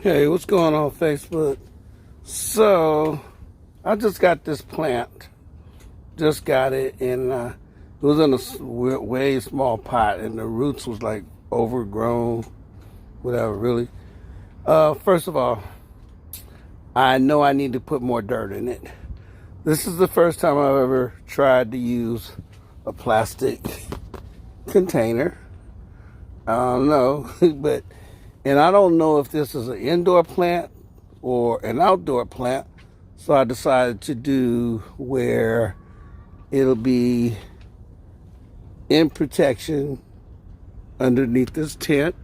Hey, what's going on, Facebook? So, I just got this plant. Just got it, and it was in a way small pot, and the roots was like overgrown, whatever, really. First of all, I know I need to put more dirt in it. This is the first time I've ever tried to use a plastic container. I don't know, and I don't know if this is an indoor plant or an outdoor plant. So I decided to do where it'll be in protection underneath this tent.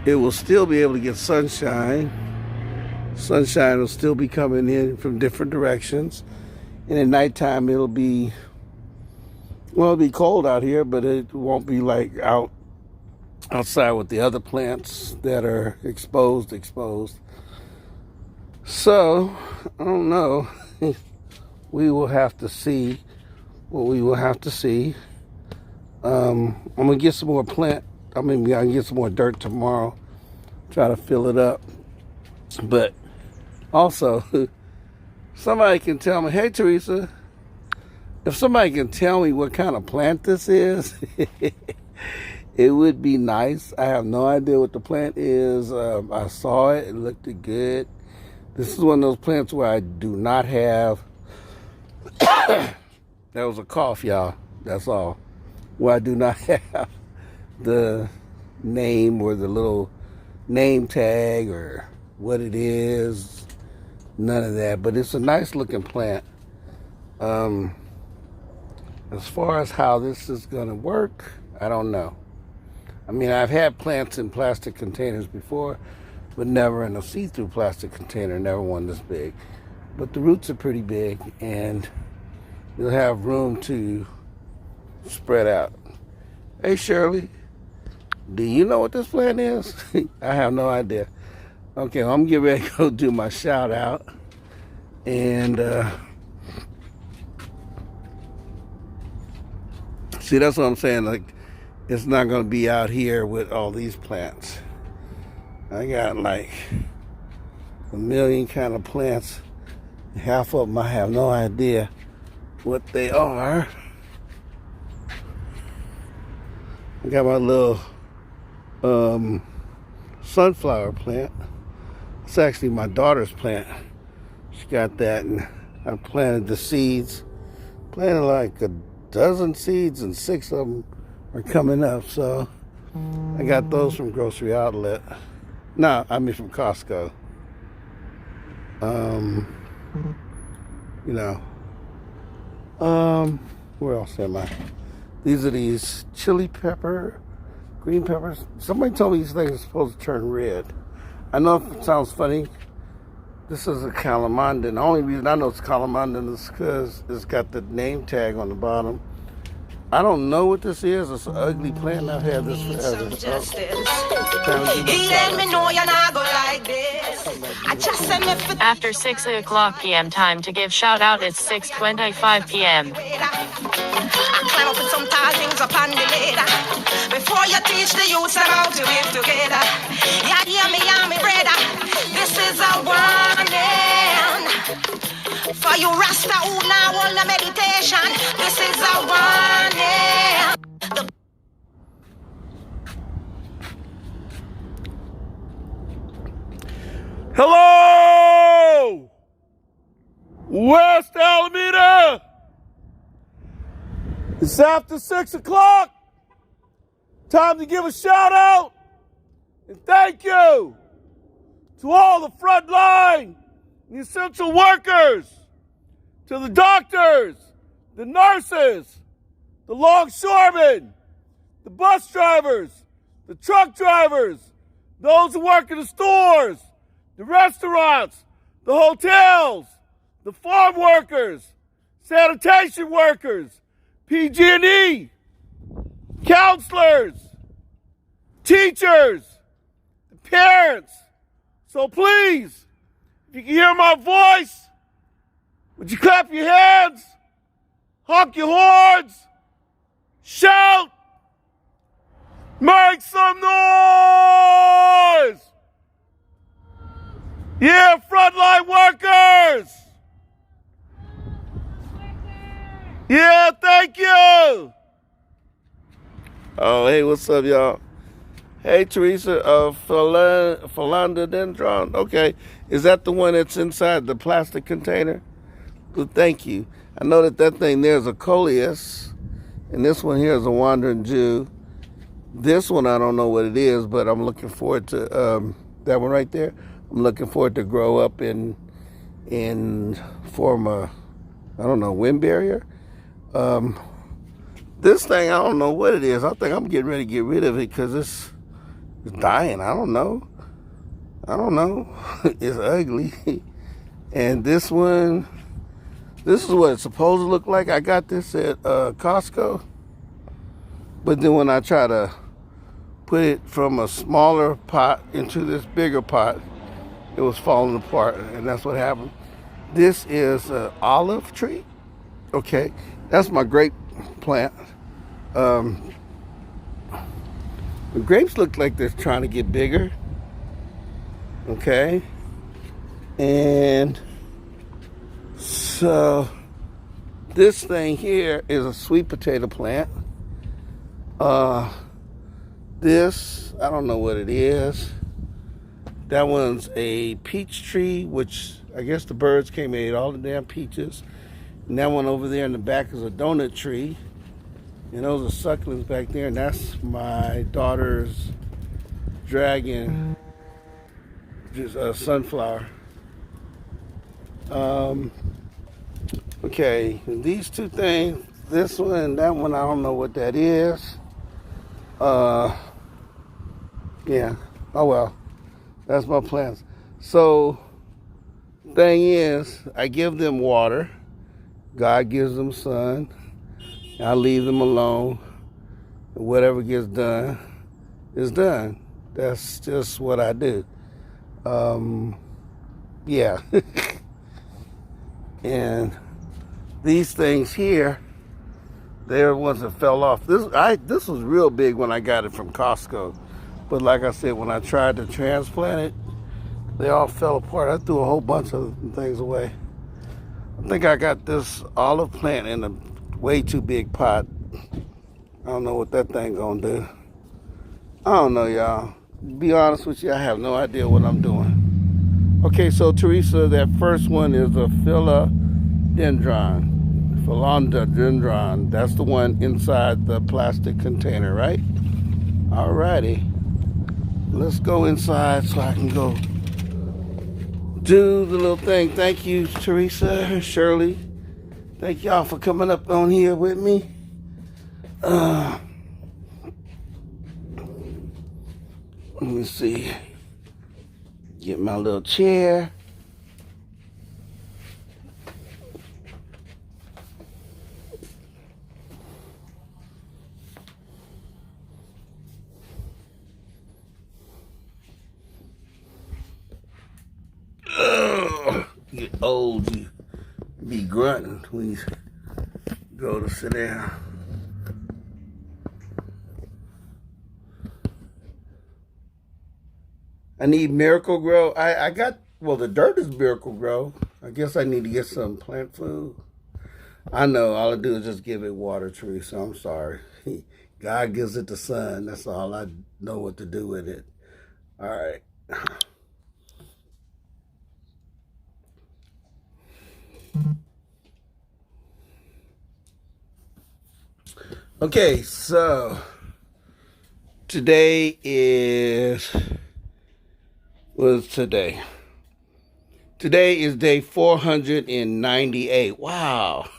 It will still be able to get sunshine. Sunshine will still be coming in from different directions. And at nighttime it'll be cold out here, but it won't be like outside with the other plants that are exposed. So, I don't know. We will have to see what we will have to see. I'm going to get some more I can get some more dirt tomorrow. Try to fill it up. But also, somebody can tell me, hey, Teresa, if somebody can tell me what kind of plant this is, it would be nice. I have no idea what the plant is. I saw it. It looked good. This is one of those plants where I do not have, that was a cough, y'all, that's all, where I do not have the name or the little name tag or what it is, none of that, but it's a nice looking plant. As far as how this is gonna work, I don't know. I mean, I've had plants in plastic containers before, but never in a see-through plastic container, never one this big. But the roots are pretty big, and you'll have room to spread out. Hey, Shirley, do you know what this plant is? I have no idea. Okay, well, I'm getting ready to go do my shout out. And see, that's what I'm saying. Like, it's not gonna be out here with all these plants. I got like a million kind of plants. Half of them I have no idea what they are. I got my little sunflower plant. It's actually my daughter's plant. She got that, and I planted the seeds. Planted like a dozen seeds, and 6 of them are coming up. So I got those from Grocery Outlet. No, I mean from Costco. Where else am I? These are these chili pepper, green peppers. Somebody told me these things are supposed to turn red. I know it sounds funny. This is a calamandan. The only reason I know it's calamandan is because it's got the name tag on the bottom. I don't know what this is. It's an ugly plant. I've had this forever. After 6 o'clock p.m. time to give shout out, it's 6:25 p.m. I climb up with some tall things up on the ladder. Before you teach the youths how to live together. Yeah, hear me, brother. This is a warning. For you Rasta who now hold the meditation. This is a warning. Hello! West Alameda! It's after 6 o'clock. Time to give a shout out and thank you to all the frontline, the essential workers, to the doctors, the nurses, the longshoremen, the bus drivers, the truck drivers, those who work in the stores, the restaurants, the hotels, the farm workers, sanitation workers, PG&E, counselors, teachers, parents. So please, if you can hear my voice, would you clap your hands, honk your horns, shout, make some noise! Yeah, frontline workers. Yeah, thank you. Oh, hey, what's up, y'all? Hey, Teresa, philandodendron. Okay, is that the one that's inside the plastic container? Well, thank you. I know that thing there is a coleus, and this one here is a wandering Jew. This one, I don't know what it is, but I'm looking forward to that one right there. I'm looking forward to grow up and form a, I don't know, wind barrier. This thing, I don't know what it is. I think I'm getting ready to get rid of it because it's dying. I don't know. It's ugly. And this one, this is what it's supposed to look like. I got this at Costco. But then when I try to put it from a smaller pot into this bigger pot, it was falling apart. And that's what happened. This is an olive tree. Okay. That's my grape plant. The grapes look like they're trying to get bigger. Okay. And so this thing here is a sweet potato plant. This, I don't know what it is. That one's a peach tree, which I guess the birds came and ate all the damn peaches. And that one over there in the back is a donut tree. And those are succulents back there. And that's my daughter's dragon, just a sunflower. Okay, these two things, this one and that one, I don't know what that is. Yeah, oh well, that's my plants. So, thing is, I give them water. God gives them sun. I leave them alone. Whatever gets done is done. That's just what I do. Yeah. And these things here, they're the ones that fell off. This was real big when I got it from Costco. But like I said, when I tried to transplant it, they all fell apart. I threw a whole bunch of things away. I think I got this olive plant in a way too big pot. I don't know what that thing gonna do. I don't know, y'all. To be honest with you, I have no idea what I'm doing. Okay, so Teresa, that first one is a philandodendron. That's the one inside the plastic container, right? Alrighty. Let's go inside so I can go do the little thing. Thank you, Teresa, Shirley. Thank y'all for coming up on here with me. Let me see. Get my little chair. Get old, you be grunting when you go to sit down. I need Miracle Grow. I got, well, the dirt is Miracle Grow. I guess I need to get some plant food. I know, all I do is just give it water, Teresa. I'm sorry. God gives it the sun. That's all I know what to do with it. All right. Okay, so today is, what is today? Today is day 498. Wow.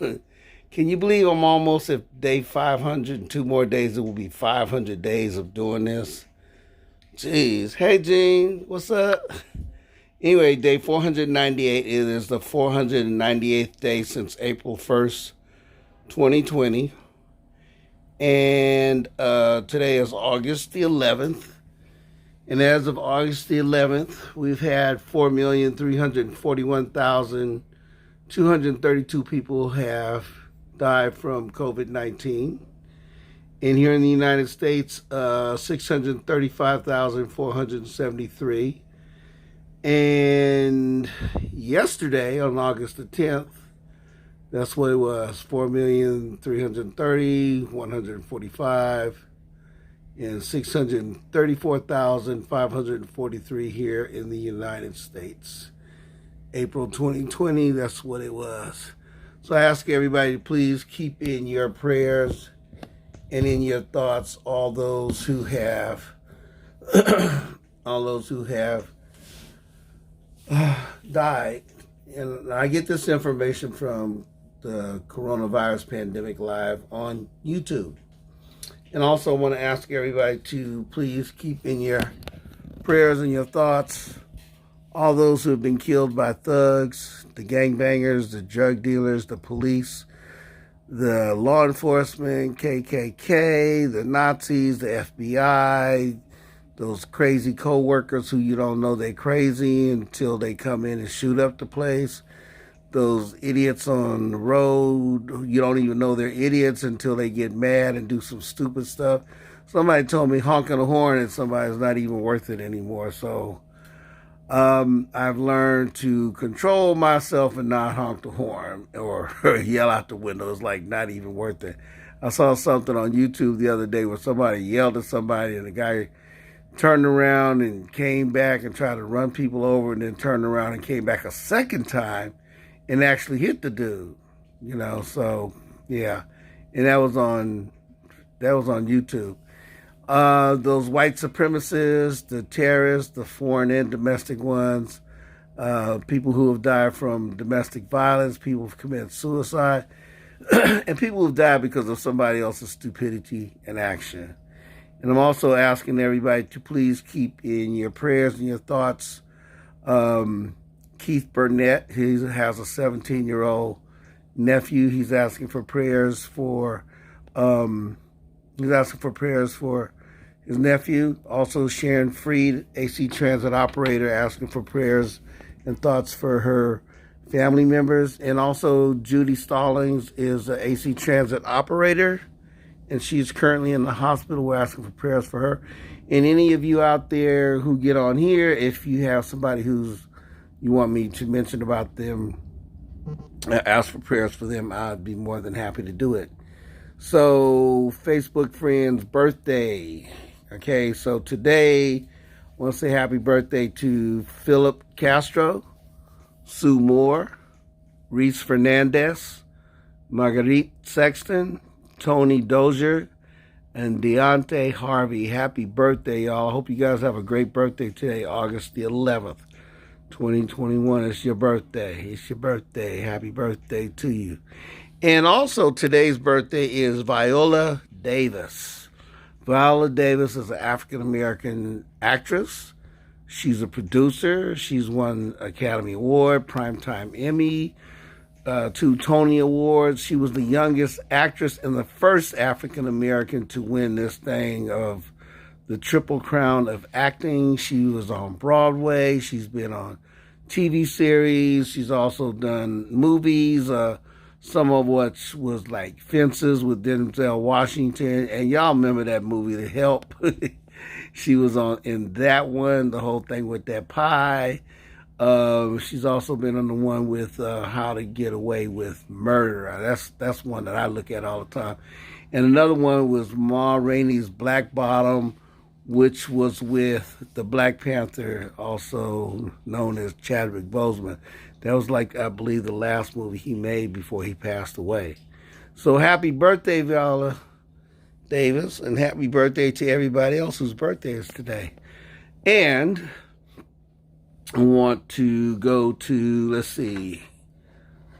Can you believe I'm almost at day 500? In 2 more days, it will be 500 days of doing this. Jeez. Hey, Gene. What's up? Anyway, day 498. It is the 498th day since April 1st, 2020. And today is August the 11th. And as of August the 11th, we've had 4,341,232 people have died from COVID-19. And here in the United States, 635,473. And yesterday, on August the 10th, that's what it was, 4,330,145 and 634,543 here in the United States. April 2020, that's what it was. So I ask everybody to please keep in your prayers and in your thoughts all those who have died. And I get this information from the Coronavirus Pandemic Live on YouTube. And also I want to ask everybody to please keep in your prayers and your thoughts all those who have been killed by thugs, the gangbangers, the drug dealers, the police, the law enforcement, KKK, the Nazis, the FBI, those crazy co-workers who you don't know they're crazy until they come in and shoot up the place. Those idiots on the road, you don't even know they're idiots until they get mad and do some stupid stuff. Somebody told me honking a horn at somebody is not even worth it anymore. So I've learned to control myself and not honk the horn or yell out the window. It's like not even worth it. I saw something on YouTube the other day where somebody yelled at somebody and the guy turned around and came back and tried to run people over and then turned around and came back a second time and actually hit the dude, you know. So yeah, and that was on YouTube. Those white supremacists, the terrorists, the foreign and domestic ones, people who have died from domestic violence, people who've committed suicide, and people who've died because of somebody else's stupidity and action. And I'm also asking everybody to please keep in your prayers and your thoughts Keith Burnett. He has a 17-year-old nephew. He's asking for prayers for his nephew. Also Sharon Freed, AC Transit operator, asking for prayers and thoughts for her family members. And also Judy Stallings is an AC Transit operator, and she's currently in the hospital. We're asking for prayers for her. And any of you out there who get on here, if you have somebody you want me to mention about them, ask for prayers for them, I'd be more than happy to do it. So, Facebook friend's birthday. Okay, so today, I want to say happy birthday to Philip Castro, Sue Moore, Reese Fernandez, Marguerite Sexton, Tony Dozier, and Deontay Harvey. Happy birthday, y'all. I hope you guys have a great birthday today, August the 11th, 2021. It's your birthday. It's your birthday. Happy birthday to you. And also today's birthday is Viola Davis. Viola Davis is an African-American actress. She's a producer. She's won Academy Award, Primetime Emmy, 2 Tony Awards. She was the youngest actress and the first African-American to win this thing of the Triple Crown of acting. She was on Broadway. She's been on TV series. She's also done movies, some of which was like Fences with Denzel Washington. And y'all remember that movie, The Help? She was in that one, the whole thing with that pie. She's also been on the one with How to Get Away with Murder. That's one that I look at all the time. And another one was Ma Rainey's Black Bottom, which was with the Black Panther, also known as Chadwick Boseman. That was like, I believe, the last movie he made before he passed away. So happy birthday, Viola Davis, and happy birthday to everybody else whose birthday is today. And I want to go to, let's see,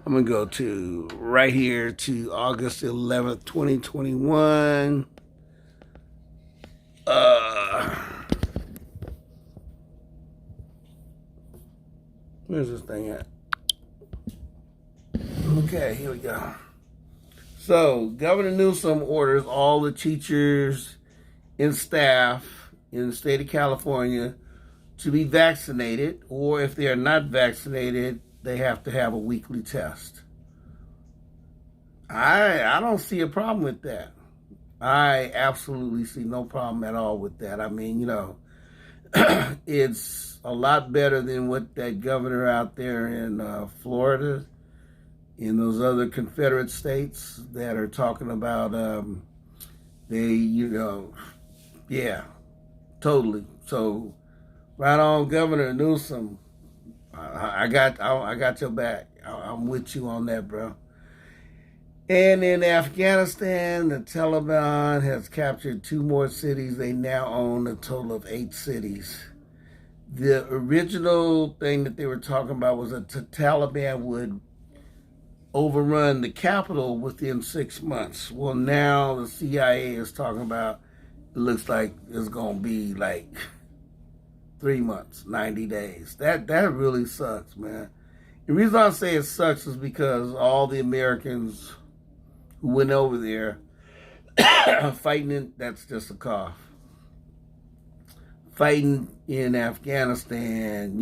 I'm going to go to right here to August 11th, 2021. Where's this thing at? Okay, here we go. So, Governor Newsom orders all the teachers and staff in the state of California to be vaccinated, or if they are not vaccinated, they have to have a weekly test. I don't see a problem with that. I absolutely see no problem at all with that. I mean, you know, it's it's a lot better than what that governor out there in Florida, in those other Confederate states that are talking about, yeah, totally. So, right on, Governor Newsom. I got your back. I'm with you on that, bro. And in Afghanistan, the Taliban has captured 2 more cities. They now own a total of 8 cities. The original thing that they were talking about was that the Taliban would overrun the capital within 6 months. Well, now the CIA is talking about it looks like it's going to be like 3 months, 90 days. That really sucks, man. The reason I say it sucks is because all the Americans who went over there fighting, that's just a cough. Fighting in Afghanistan,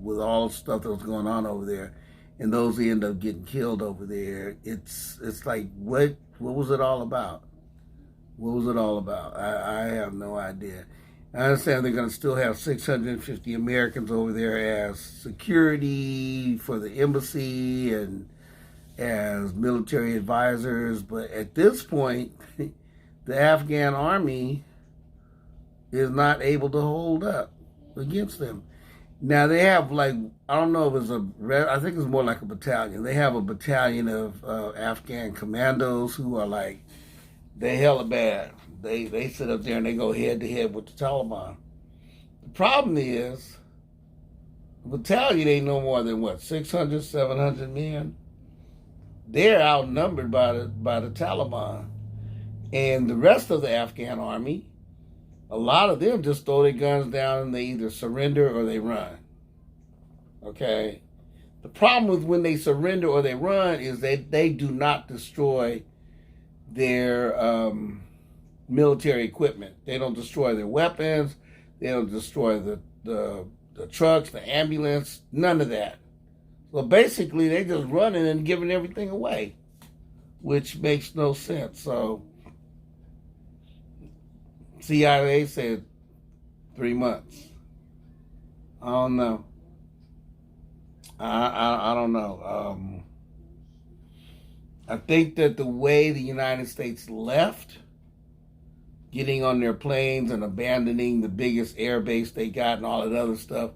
with all the stuff that was going on over there, and those who end up getting killed over there, it's like, what was it all about? What was it all about? I have no idea. I understand they're going to still have 650 Americans over there as security for the embassy and as military advisors, but at this point, the Afghan army is not able to hold up against them. Now they have I don't know if I think it's more like a battalion. They have a battalion of Afghan commandos who are they hella bad. They sit up there and they go head to head with the Taliban. The problem is, the battalion ain't no more than 600, 700 men. They're outnumbered by the Taliban. And the rest of the Afghan army, a lot of them just throw their guns down and they either surrender or they run. Okay? The problem with when they surrender or they run is they do not destroy their military equipment. They don't destroy their weapons. They don't destroy the trucks, the ambulance, none of that. So basically, they're just running and giving everything away, which makes no sense. So CIA said 3 months. I don't know. I don't know. I think that the way the United States left, getting on their planes and abandoning the biggest air base they got and all that other stuff,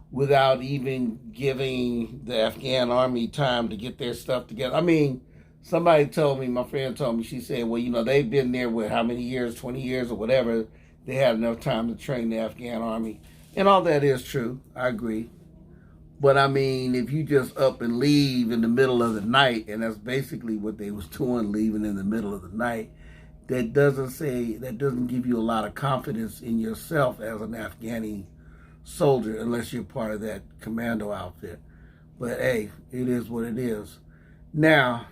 without even giving the Afghan army time to get their stuff together. I mean, somebody told me, my friend told me, she said, well, they've been there with how many years, 20 years or whatever. They had enough time to train the Afghan army. And all that is true. I agree. But I mean, if you just up and leave in the middle of the night, and that's basically what they was doing, leaving in the middle of the night, that doesn't give you a lot of confidence in yourself as an Afghani soldier, unless you're part of that commando outfit. But hey, it is what it is. Now,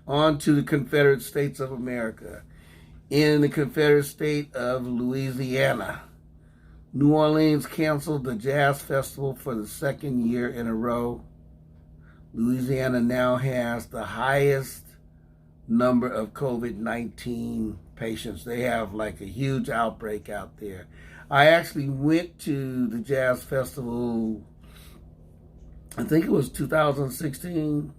on to the Confederate States of America. In the Confederate state of Louisiana, New Orleans canceled the Jazz Festival for the 2nd year in a row. Louisiana now has the highest number of COVID-19 patients. They have a huge outbreak out there. I actually went to the Jazz Festival, I think it was 2016,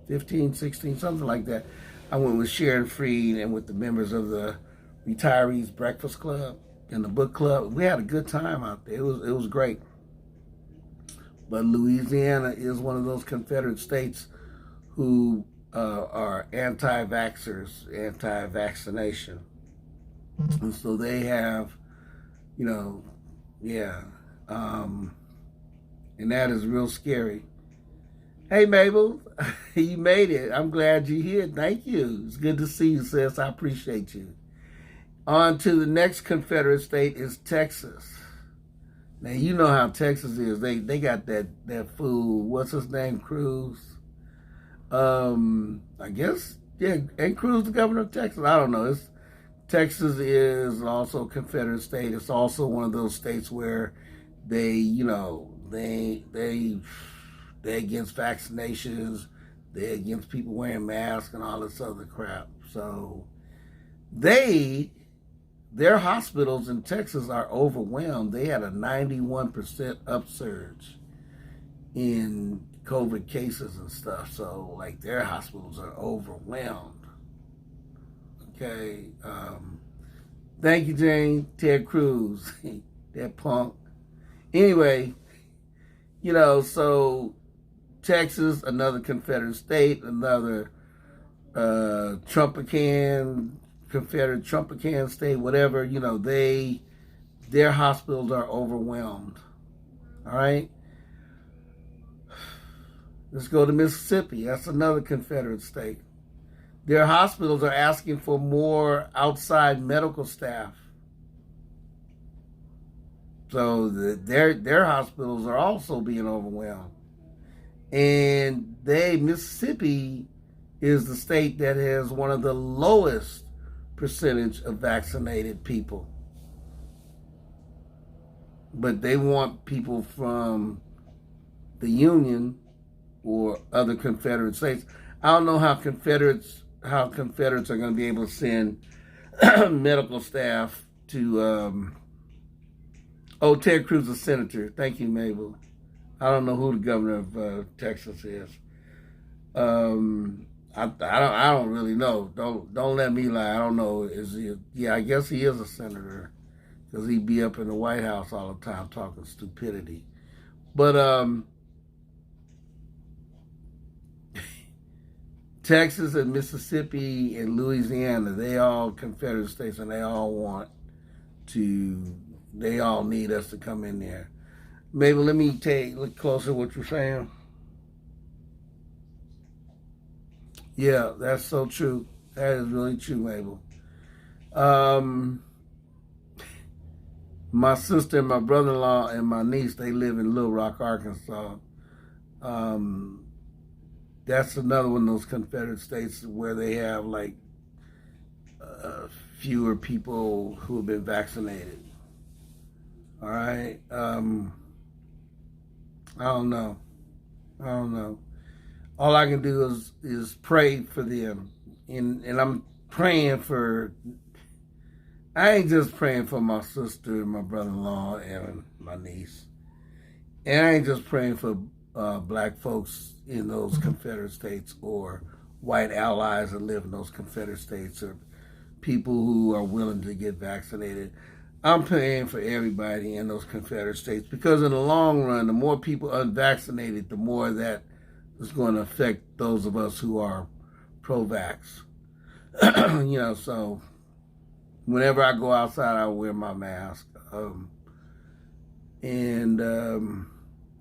15, 16, something like that. I went with Sharon Freed and with the members of the Retirees Breakfast Club and the book club. We had a good time out there. It was great. But Louisiana is one of those Confederate states who are anti-vaxxers, anti-vaccination. And so they have, and that is real scary. Hey, Mabel, you made it. I'm glad you're here. Thank you. It's good to see you, sis. I appreciate you. On to the next Confederate state is Texas. Now, you know how Texas is. They got that fool, what's his name, Cruz? I guess, yeah, ain't Cruz the governor of Texas? I don't know. Texas is also a Confederate state. It's also one of those states where they against vaccinations, they're against people wearing masks and all this other crap. So they their hospitals in Texas are overwhelmed. They had a 91% upsurge in COVID cases and stuff. So, like, their hospitals are overwhelmed. Okay. Thank you, Jane. Ted Cruz, that punk. Anyway, you know, so Texas, another Confederate state, another Confederate Trumpican state, whatever, you know, their hospitals are overwhelmed. All right? Let's go to Mississippi. That's another Confederate state. Their hospitals are asking for more outside medical staff. So their hospitals are also being overwhelmed. And Mississippi is the state that has one of the lowest percentage of vaccinated people. But they want people from the Union or other Confederate states. I don't know how Confederates are going to be able to send medical staff to. Ted Cruz, a senator. Thank you, Mabel. I don't know who the governor of Texas is. I don't really know. Don't let me lie. I don't know. Is he? Yeah, I guess he is a senator because he'd be up in the White House all the time talking stupidity. But Texas and Mississippi and Louisiana, they all Confederate states, and they all need us to come in there. Maybe let me look closer at what you're saying. Yeah, that's so true. That is really true, Mabel. My sister and my brother-in-law and my niece, they live in Little Rock, Arkansas. That's another one of those Confederate states where they have like fewer people who have been vaccinated. All right. I don't know. All I can do is pray for them, and I'm praying for. I ain't just praying for my sister and my brother-in-law and my niece, and I ain't just praying for black folks in those Confederate states or white allies that live in those Confederate states or people who are willing to get vaccinated. I'm praying for everybody in those Confederate states because in the long run, the more people unvaccinated, the more that is going to affect those of us who are pro-vax. So whenever I go outside, I wear my mask.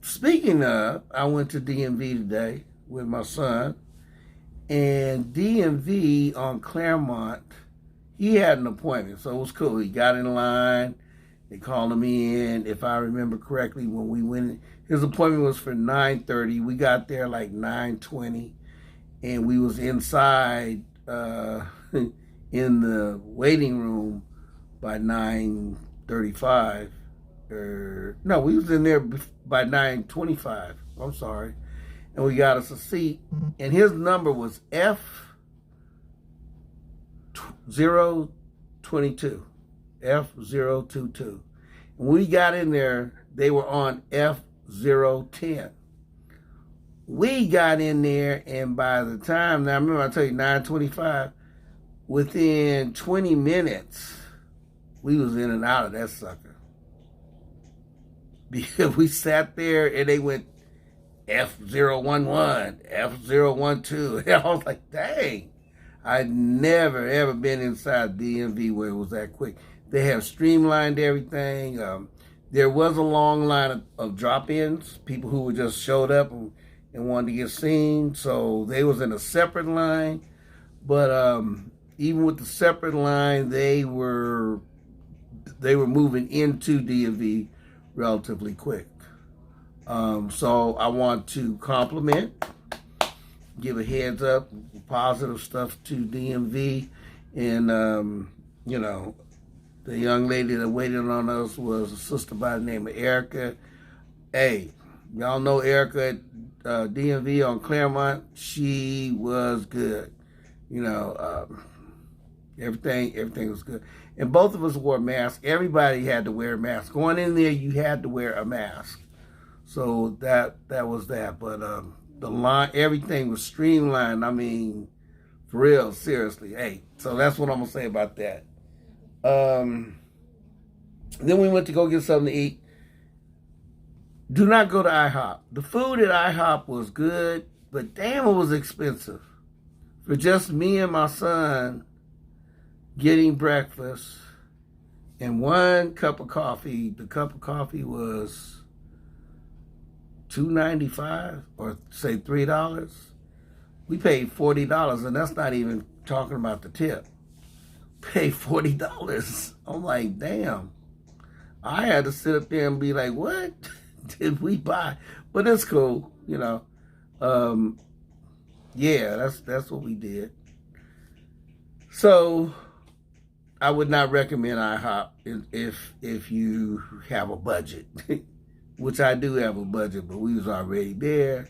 Speaking of, I went to DMV today with my son, and DMV on Claremont, he had an appointment, so it was cool. He got in line, they called him in. If I remember correctly, when we went, his appointment was for 9:30. We got there like 9:20, and we was inside in the waiting room by 9:35. No, we was in there by 9:25. I'm sorry. And we got us a seat. And his number was F022. F022. When we got in there, they were on F010. We got in there, and by the time, now remember I tell you 9:25, within 20 minutes, we was in and out of that sucker. Because we sat there and they went F011, F012. And I was like, dang. I'd never, ever been inside DMV where it was that quick. They have streamlined everything. There was a long line of drop-ins, people who just showed up and wanted to get seen. So they was in a separate line. But even with the separate line, they were moving into DMV relatively quick. So I want to compliment, give a heads up, positive stuff to DMV. And, the young lady that waited on us was a sister by the name of Erica. Hey, y'all know Erica at DMV on Claremont. She was good. Everything was good. And both of us wore masks. Everybody had to wear a mask. Going in there, you had to wear a mask. So that was that. But the line, everything was streamlined. I mean, for real, seriously. Hey, so that's what I'm gonna say about that. Then we went to go get something to eat. Do not go to IHOP. The food at IHOP was good, but damn, it was expensive. For just me and my son getting breakfast and one cup of coffee, the cup of coffee was $2.95 or say $3. We paid $40, and that's not even talking about the tip. Paid $40. I'm like, damn. I had to sit up there and be like, what did we buy? But it's cool, you know. Yeah, that's what we did. So I would not recommend IHOP if you have a budget, which I do have a budget, but we was already there.